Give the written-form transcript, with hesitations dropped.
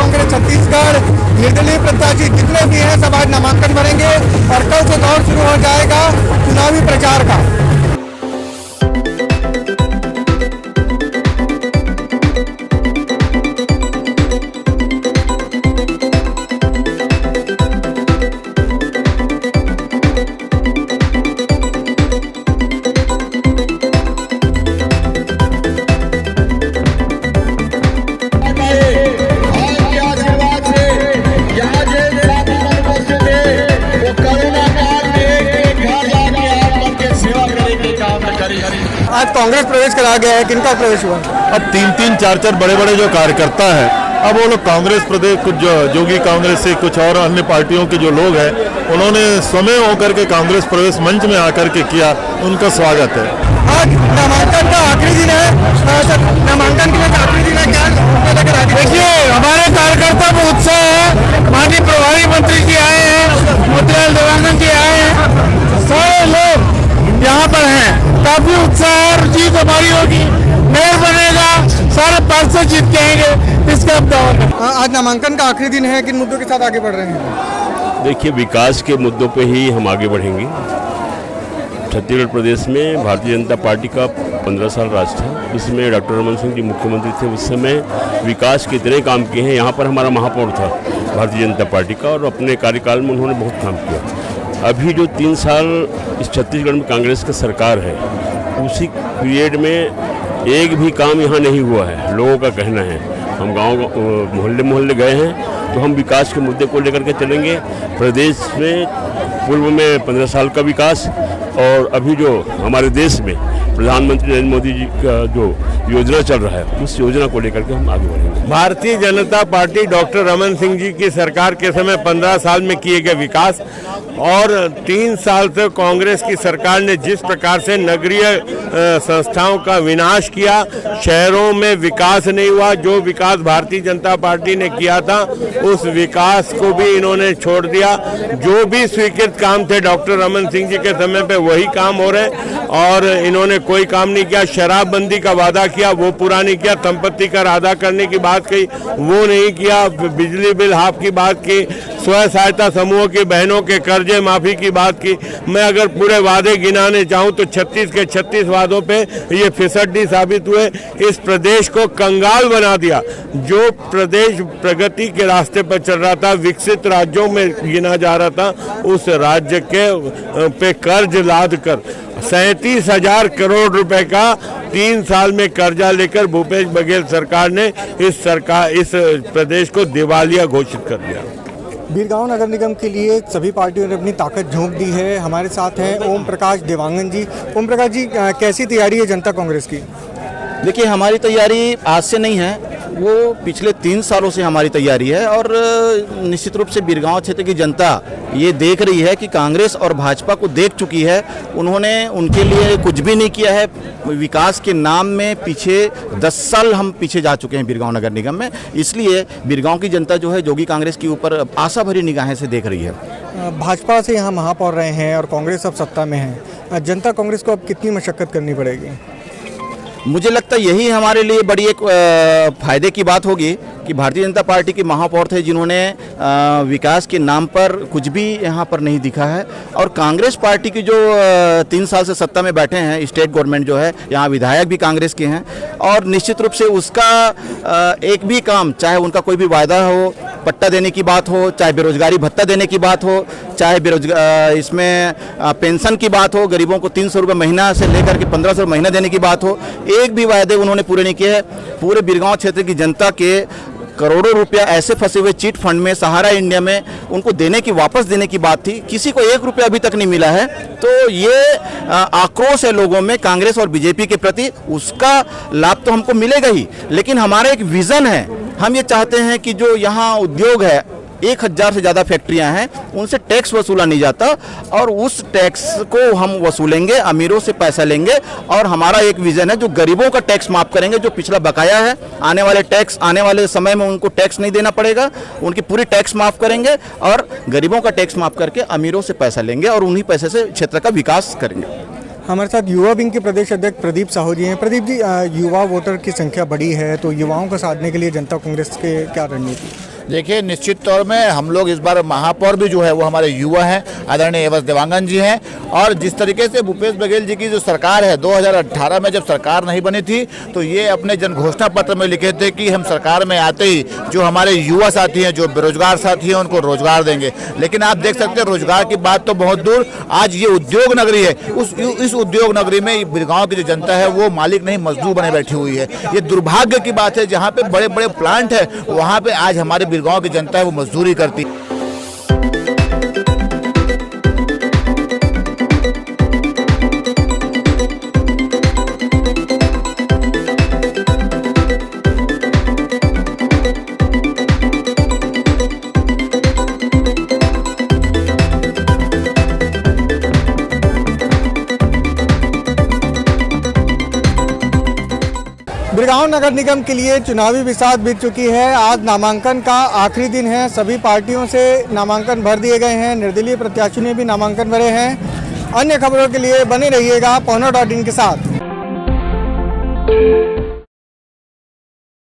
कांग्रेस छत्तीसगढ़ निर्दलीय प्रत्याशी जितने भी हैं सब आज नामांकन भरेंगे और कल से दौर शुरू हो जाएगा चुनावी प्रचार का। आज कांग्रेस प्रवेश करा गया है, किनका प्रवेश हुआ? अब तीन चार बड़े बड़े जो कार्यकर्ता हैं, अब वो लोग कांग्रेस प्रदेश कुछ जोगी कांग्रेस से कुछ और अन्य पार्टियों के जो लोग हैं, उन्होंने समय होकर के कांग्रेस प्रवेश मंच में आकर के किया, उनका स्वागत है। आज नामांकन का आखिरी दिन है, नामांकन के लिए आखिरी दिन है, क्या देखिए हमारे कार्यकर्ता में उत्साह है। माननीय प्रभारी मंत्री जी आए हैं, मोतीलाल देवांगन जी आए हैं, सारे लोग यहाँ पर हैं, काफी उत्साह और जीत हमारी होगी, मेयर बनेगा, सारे पार्षद जीत के आएंगे, इसका हम दावा करते हैं। आज नामांकन का आखिरी दिन है, किन मुद्दों के साथ आगे बढ़ रहे हैं? देखिए विकास के मुद्दों पे ही हम आगे बढ़ेंगे। छत्तीसगढ़ प्रदेश में भारतीय जनता पार्टी का 15 साल राज था, इसमें डॉक्टर रमन सिंह जी मुख्यमंत्री थे। उस समय विकास के इतने काम किए हैं। यहाँ पर हमारा महापौर था भारतीय जनता पार्टी का और अपने कार्यकाल में उन्होंने बहुत काम किया। अभी जो 3 साल इस छत्तीसगढ़ में कांग्रेस की सरकार है, उसी पीरियड में एक भी काम यहाँ नहीं हुआ है, लोगों का कहना है। हम गांव मोहल्ले गए हैं तो हम विकास के मुद्दे को लेकर के चलेंगे। प्रदेश में पूर्व में 15 साल का विकास और अभी जो हमारे देश में प्रधानमंत्री नरेंद्र मोदी जी का जो योजना चल रहा है, उस योजना को लेकर के हम आगे बढ़ेंगे। भारतीय जनता पार्टी डॉक्टर रमन सिंह जी की सरकार के समय 15 साल में किए गए विकास और 3 साल से कांग्रेस की सरकार ने जिस प्रकार से नगरीय संस्थाओं का विनाश किया, शहरों में विकास नहीं हुआ। जो विकास भारतीय जनता पार्टी ने किया था उस विकास को भी इन्होंने छोड़ दिया। जो भी स्वीकृत काम थे डॉक्टर रमन सिंह जी के समय पे वही काम हो रहे हैं और इन्होंने कोई काम नहीं किया। शराबबंदी का वादा किया, वो पूरा नहीं किया। संपत्ति कर अदा करने की बात कही, वो नहीं किया। बिजली बिल हाफ की बात की, स्वयं सहायता समूहों की बहनों के कर्जे माफी की बात की। मैं अगर पूरे वादे गिनाने चाहूं तो 36 के 36 वादों पे ये फिसड्डी साबित हुए। इस प्रदेश को कंगाल बना दिया। जो प्रदेश प्रगति के रास्ते पर चल रहा था, विकसित राज्यों में गिना जा रहा था, उस राज्य के पे कर्ज लाद कर 37,000 करोड़ रुपए का 3 साल में कर्जा लेकर भूपेश बघेल सरकार ने इस प्रदेश को दिवालिया घोषित कर दिया। बीरगांव नगर निगम के लिए सभी पार्टियों ने अपनी ताकत झोंक दी है। हमारे साथ हैं ओम प्रकाश देवांगन जी। ओम प्रकाश जी, कैसी तैयारी है जनता कांग्रेस की? देखिए हमारी तैयारी आज से नहीं है, वो पिछले 3 सालों से हमारी तैयारी है और निश्चित रूप से बीरगांव क्षेत्र की जनता ये देख रही है कि कांग्रेस और भाजपा को देख चुकी है। उन्होंने उनके लिए कुछ भी नहीं किया है। विकास के नाम में पीछे 10 साल हम पीछे जा चुके हैं बीरगांव नगर निगम में। इसलिए बीरगांव की जनता जो है जोगी कांग्रेस के ऊपर आशा भरी निगाहें से देख रही है। भाजपा से यहाँ महापौर रहे हैं और कांग्रेस अब सत्ता में है। जनता कांग्रेस को अब कितनी मशक्कत करनी पड़ेगी? मुझे लगता है यही हमारे लिए बड़ी एक फायदे की बात होगी कि भारतीय जनता पार्टी के महापौर थे जिन्होंने विकास के नाम पर कुछ भी यहाँ पर नहीं दिखा है। और कांग्रेस पार्टी की जो 3 साल से सत्ता में बैठे हैं, स्टेट गवर्नमेंट जो है, यहाँ विधायक भी कांग्रेस के हैं और निश्चित रूप से उसका एक भी काम, चाहे उनका कोई भी वायदा हो, पट्टा देने की बात हो, चाहे बेरोजगारी भत्ता देने की बात हो, चाहे इसमें पेंशन की बात हो, गरीबों को 300 रुपये महीना से लेकर के 1500 महीना देने की बात हो, एक भी वायदे उन्होंने पूरे नहीं किए। पूरे बीरगांव क्षेत्र की जनता के करोड़ों रुपया ऐसे फंसे हुए चिट फंड में, सहारा इंडिया में, उनको देने की, वापस देने की बात थी। किसी को 1 रुपया अभी तक नहीं मिला है। तो ये आक्रोश है लोगों में कांग्रेस और बीजेपी के प्रति। उसका लाभ तो हमको मिलेगा ही, लेकिन हमारा एक विजन है। हम ये चाहते हैं कि जो यहाँ उद्योग है, 1000 से ज़्यादा फैक्ट्रियां हैं, उनसे टैक्स वसूला नहीं जाता और उस टैक्स को हम वसूलेंगे, अमीरों से पैसा लेंगे। और हमारा एक विजन है, जो गरीबों का टैक्स माफ़ करेंगे, जो पिछला बकाया है, आने वाले समय में उनको टैक्स नहीं देना पड़ेगा, उनकी पूरी टैक्स माफ़ करेंगे और गरीबों का टैक्स माफ़ करके अमीरों से पैसा लेंगे और उन्हीं पैसे से क्षेत्र का विकास करेंगे। हमारे साथ युवा विंग के प्रदेश अध्यक्ष प्रदीप साहू जी हैं। प्रदीप जी, युवा वोटर की संख्या बड़ी है, तो युवाओं को साधने के लिए जनता कांग्रेस के क्या रणनीति? देखिए, निश्चित तौर में हम लोग इस बार महापौर भी जो है वो हमारे युवा हैं, आदरणीय एवं देवांगन जी हैं। और जिस तरीके से भूपेश बघेल जी की जो सरकार है, 2018 में जब सरकार नहीं बनी थी तो ये अपने जन घोषणा पत्र में लिखे थे कि हम सरकार में आते ही जो हमारे युवा साथी हैं, जो बेरोजगार साथी हैं, उनको रोजगार देंगे। लेकिन आप देख सकते हैं, रोजगार की बात तो बहुत दूर, आज ये उद्योग नगरी है, इस उद्योग नगरी में बिरगांव की जो जनता है वो मालिक नहीं मजदूर बने बैठी हुई है। ये दुर्भाग्य की बात है, जहाँ पे बड़े बड़े प्लांट है वहाँ पे आज हमारे बिरगांव की जनता है वो मजदूरी करती है। बिरगांव नगर निगम के लिए चुनावी बिसात बीत चुकी है। आज नामांकन का आखिरी दिन है। सभी पार्टियों से नामांकन भर दिए गए हैं। निर्दलीय प्रत्याशियों ने भी नामांकन भरे हैं। अन्य खबरों के लिए बने रहिएगा Pawna.in के साथ।